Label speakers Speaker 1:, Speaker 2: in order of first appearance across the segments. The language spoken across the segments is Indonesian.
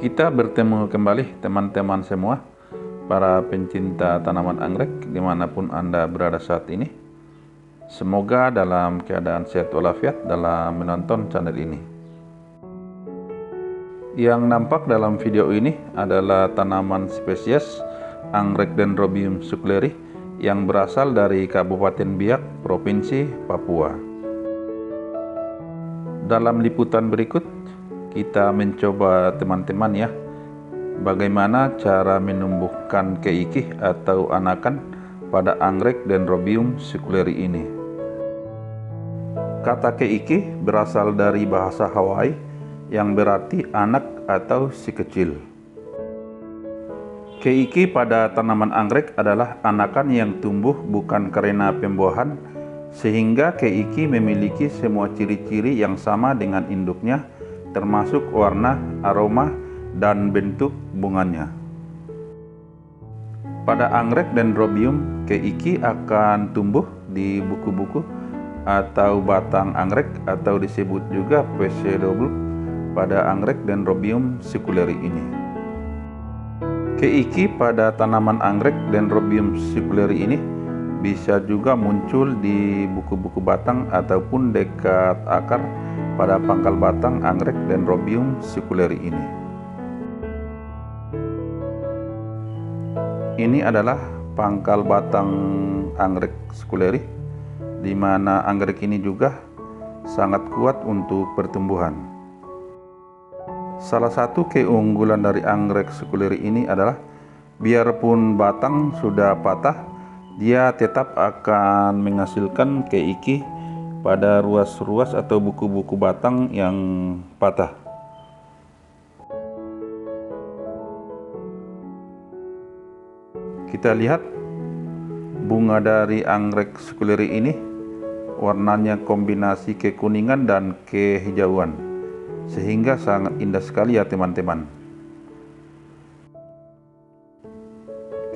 Speaker 1: Kita bertemu kembali teman-teman semua, para pencinta tanaman anggrek dimanapun Anda berada saat ini. Semoga dalam keadaan sehat walafiat dalam menonton channel ini. Yang nampak dalam video ini adalah tanaman spesies anggrek Dendrobium sucleri yang berasal dari Kabupaten Biak, Provinsi Papua. Dalam liputan berikut, kita mencoba teman-teman ya, bagaimana cara menumbuhkan keikih atau anakan pada anggrek Dendrobium sucleri ini. Kata keikih berasal dari bahasa Hawaii yang berarti anak atau si kecil. Keikih pada tanaman anggrek adalah anakan yang tumbuh bukan karena pembuahan, sehingga keikih memiliki semua ciri-ciri yang sama dengan induknya, termasuk warna, aroma, dan bentuk bunganya. Pada anggrek Dendrobium, keikih akan tumbuh di buku-buku atau batang anggrek atau disebut juga pseudobulb pada anggrek Dendrobium sucleri ini. Keikih pada tanaman anggrek Dendrobium sucleri ini bisa juga muncul di buku-buku batang ataupun dekat akar pada pangkal batang anggrek Dendrobium sucleri ini. Ini adalah pangkal batang anggrek sucleri, di mana anggrek ini juga sangat kuat untuk pertumbuhan. Salah satu keunggulan dari anggrek sucleri ini adalah biarpun batang sudah patah, dia tetap akan menghasilkan keikih pada ruas-ruas atau buku-buku batang yang patah. Kita lihat bunga dari anggrek sucleri ini warnanya kombinasi kekuningan dan kehijauan, sehingga sangat indah sekali ya teman-teman.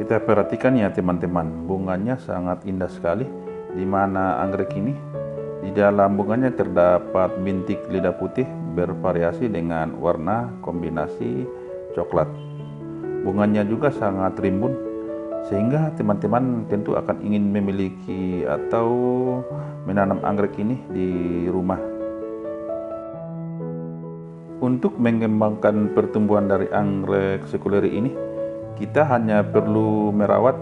Speaker 1: Kita perhatikan ya teman-teman, bunganya sangat indah sekali, di mana anggrek ini di dalam bunganya terdapat bintik lidah putih bervariasi dengan warna kombinasi coklat. Bunganya juga sangat rimbun, sehingga teman-teman tentu akan ingin memiliki atau menanam anggrek ini di rumah. Untuk mengembangkan pertumbuhan dari anggrek sucleri ini, kita hanya perlu merawat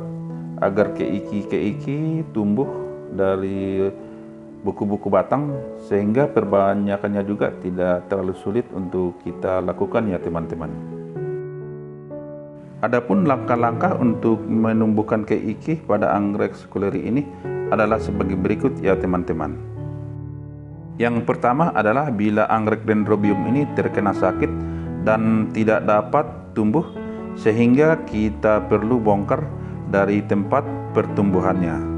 Speaker 1: agar keikih tumbuh dari buku-buku batang, sehingga perbanyakannya juga tidak terlalu sulit untuk kita lakukan ya teman-teman. Adapun langkah-langkah untuk menumbuhkan keikih pada anggrek sucleri ini adalah sebagai berikut ya teman-teman. Yang pertama adalah bila anggrek Dendrobium ini terkena sakit dan tidak dapat tumbuh, sehingga kita perlu bongkar dari tempat pertumbuhannya.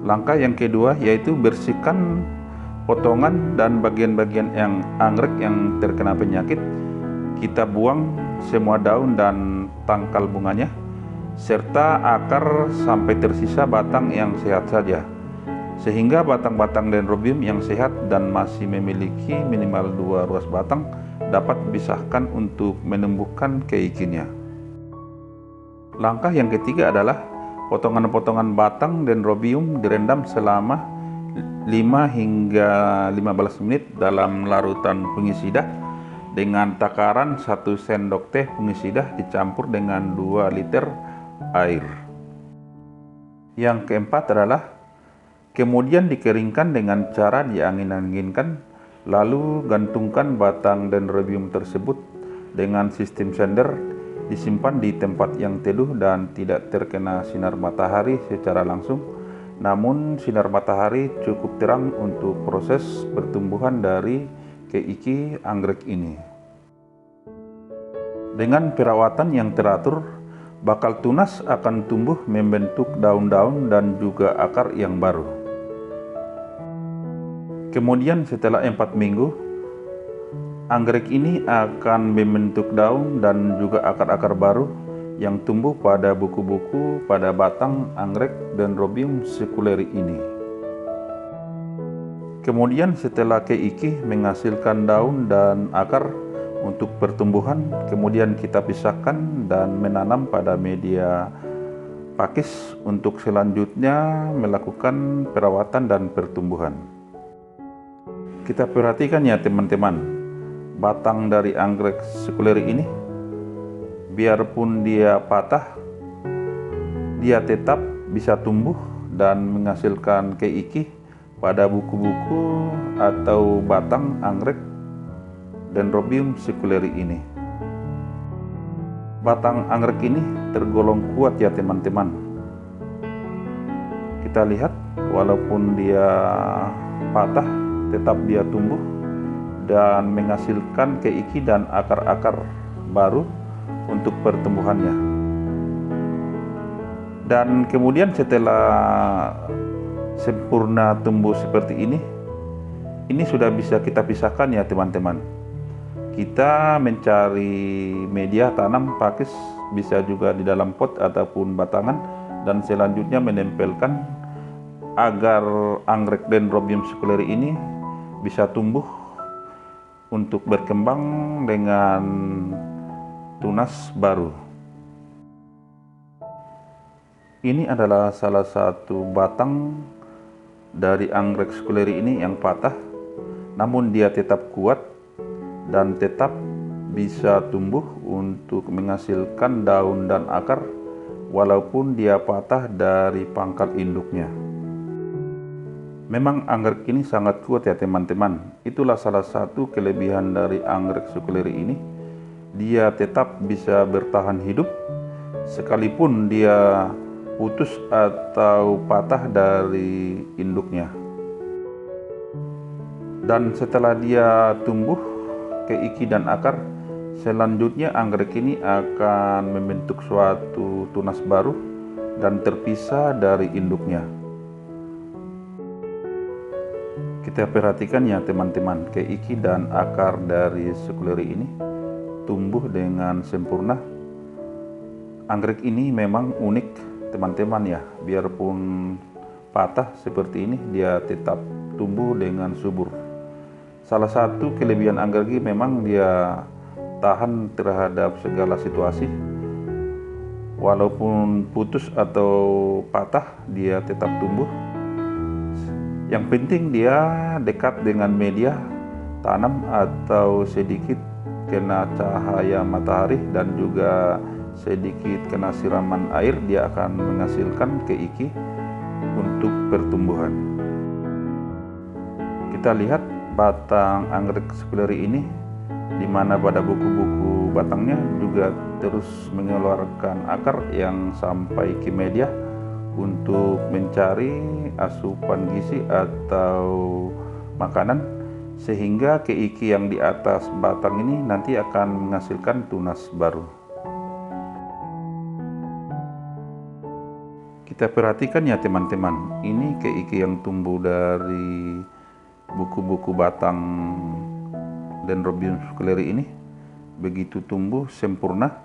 Speaker 1: Langkah yang kedua yaitu bersihkan potongan dan bagian-bagian yang anggrek yang terkena penyakit. Kita buang semua daun dan tangkal bunganya, serta akar sampai tersisa batang yang sehat saja, sehingga batang-batang Dendrobium yang sehat dan masih memiliki minimal 2 ruas batang dapat dipisahkan untuk menumbuhkan keikihnya. Langkah yang ketiga adalah potongan-potongan batang Dendrobium direndam selama 5 hingga 15 menit dalam larutan fungisida dengan takaran 1 sendok teh fungisida dicampur dengan 2 liter air. Yang keempat adalah kemudian dikeringkan dengan cara diangin-anginkan, lalu gantungkan batang Dendrobium tersebut dengan sistem sender, disimpan di tempat yang teduh dan tidak terkena sinar matahari secara langsung, namun sinar matahari cukup terang untuk proses pertumbuhan dari keikih anggrek ini. Dengan perawatan yang teratur, bakal tunas akan tumbuh membentuk daun-daun dan juga akar yang baru. Kemudian setelah 4 minggu, anggrek ini akan membentuk daun dan juga akar-akar baru yang tumbuh pada buku-buku pada batang anggrek Dendrobium sucleri ini. Kemudian setelah keikih menghasilkan daun dan akar, untuk pertumbuhan, kemudian kita pisahkan dan menanam pada media pakis untuk selanjutnya melakukan perawatan dan pertumbuhan. Kita perhatikan ya teman-teman, batang dari anggrek sekuleri ini, biarpun dia patah, dia tetap bisa tumbuh dan menghasilkan keiki pada buku-buku atau batang anggrek Dendrobium sekuleri ini. Batang anggrek ini tergolong kuat ya teman-teman. Kita lihat walaupun dia patah, tetap dia tumbuh dan menghasilkan keiki dan akar-akar baru untuk pertumbuhannya. Dan kemudian setelah sempurna tumbuh seperti ini sudah bisa kita pisahkan ya teman-teman. Kita mencari media tanam pakis, bisa juga di dalam pot ataupun batangan, dan selanjutnya menempelkan agar anggrek Dendrobium sekuleri ini bisa tumbuh untuk berkembang dengan tunas baru. Ini adalah salah satu batang dari anggrek sekuleri ini yang patah, namun dia tetap kuat dan tetap bisa tumbuh untuk menghasilkan daun dan akar walaupun dia patah dari pangkal induknya. Memang anggrek ini sangat kuat ya teman-teman. Itulah salah satu kelebihan dari anggrek sekuleri ini. Dia tetap bisa bertahan hidup sekalipun dia putus atau patah dari induknya. Dan setelah dia tumbuh keiki dan akar, selanjutnya anggrek ini akan membentuk suatu tunas baru dan terpisah dari induknya. Kita perhatikan ya teman-teman, keiki dan akar dari sekuleri ini tumbuh dengan sempurna. Anggrek ini memang unik teman-teman ya, biarpun patah seperti ini, dia tetap tumbuh dengan subur. Salah satu kelebihan anggrek ini memang dia tahan terhadap segala situasi. Walaupun putus atau patah, dia tetap tumbuh. Yang penting dia dekat dengan media tanam atau sedikit kena cahaya matahari dan juga sedikit kena siraman air, dia akan menghasilkan keiki untuk pertumbuhan. Kita lihat batang anggrek sekuleri ini, di mana pada buku-buku batangnya juga terus mengeluarkan akar yang sampai ke media untuk mencari asupan gizi atau makanan, sehingga keiki yang di atas batang ini nanti akan menghasilkan tunas baru. Kita perhatikan ya teman-teman, ini keiki yang tumbuh dari buku-buku batang Dendrobium sekuleri ini begitu tumbuh sempurna.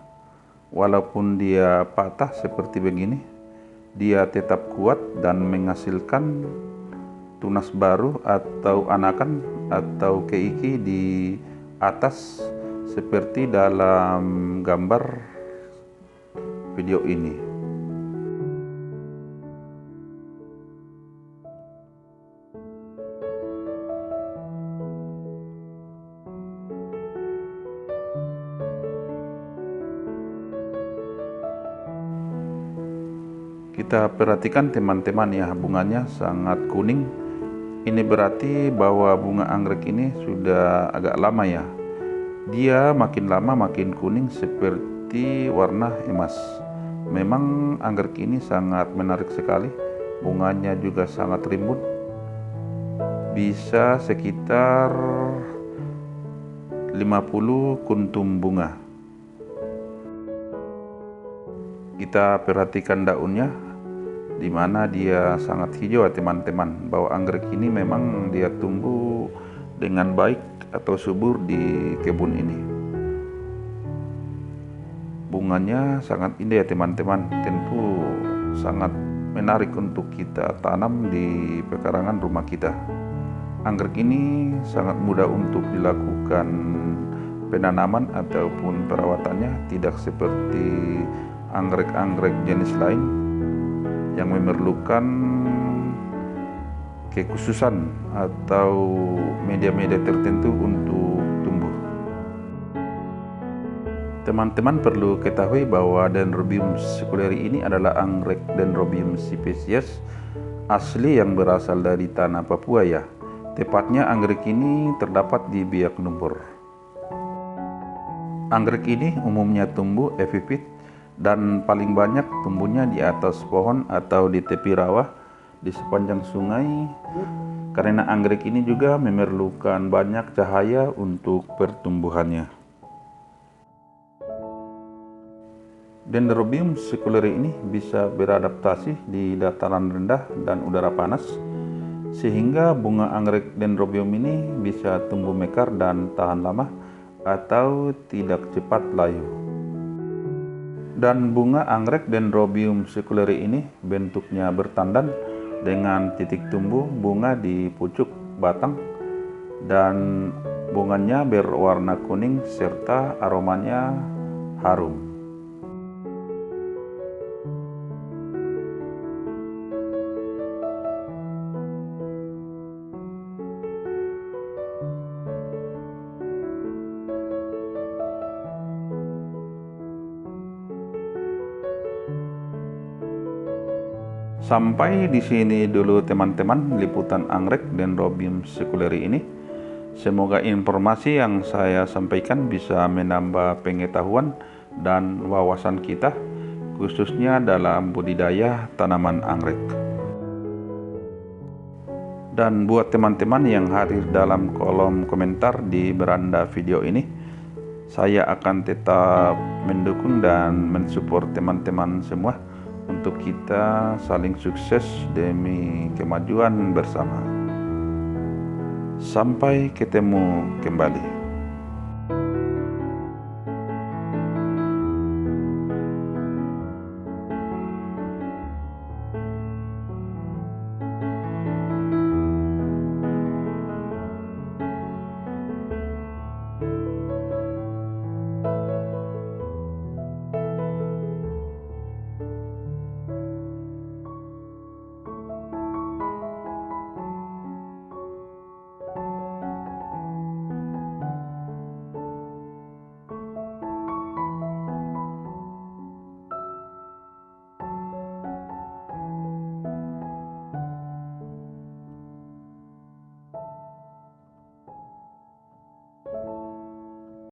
Speaker 1: Walaupun dia patah seperti begini, dia tetap kuat dan menghasilkan tunas baru atau anakan atau keiki di atas seperti dalam gambar video ini. Kita perhatikan teman-teman ya, bunganya sangat kuning. Ini berarti bahwa bunga anggrek ini sudah agak lama ya. Dia makin lama makin kuning seperti warna emas. Memang anggrek ini sangat menarik sekali. Bunganya juga sangat rimbun. Bisa sekitar 50 kuntum bunga. Kita perhatikan daunnya, di mana dia sangat hijau ya teman-teman. Bahwa anggrek ini memang dia tumbuh dengan baik atau subur di kebun ini. Bunganya sangat indah ya teman-teman. Tentu sangat menarik untuk kita tanam di pekarangan rumah kita. Anggrek ini sangat mudah untuk dilakukan penanaman ataupun perawatannya tidak seperti anggrek-anggrek jenis lain yang memerlukan kekhususan atau media-media tertentu untuk tumbuh. Teman-teman perlu ketahui bahwa Dendrobium seculeri ini adalah anggrek Dendrobium sipesies asli yang berasal dari tanah Papua ya. Tepatnya anggrek ini terdapat di Biak Numfor. Anggrek ini umumnya tumbuh epifit dan paling banyak tumbuhnya di atas pohon atau di tepi rawa di sepanjang sungai, karena anggrek ini juga memerlukan banyak cahaya untuk pertumbuhannya. Dendrobium seculeri ini bisa beradaptasi di dataran rendah dan udara panas, sehingga bunga anggrek Dendrobium ini bisa tumbuh mekar dan tahan lama atau tidak cepat layu. Dan bunga anggrek Dendrobium seculeri ini bentuknya bertandan dengan titik tumbuh bunga di pucuk batang, dan bunganya berwarna kuning serta aromanya harum. Sampai di sini dulu teman-teman liputan anggrek Dendrobium seculeri ini. Semoga informasi yang saya sampaikan bisa menambah pengetahuan dan wawasan kita, khususnya dalam budidaya tanaman anggrek. Dan buat teman-teman yang hadir dalam kolom komentar di beranda video ini, saya akan tetap mendukung dan mensupport teman-teman semua untuk kita saling sukses demi kemajuan bersama. Sampai ketemu kembali.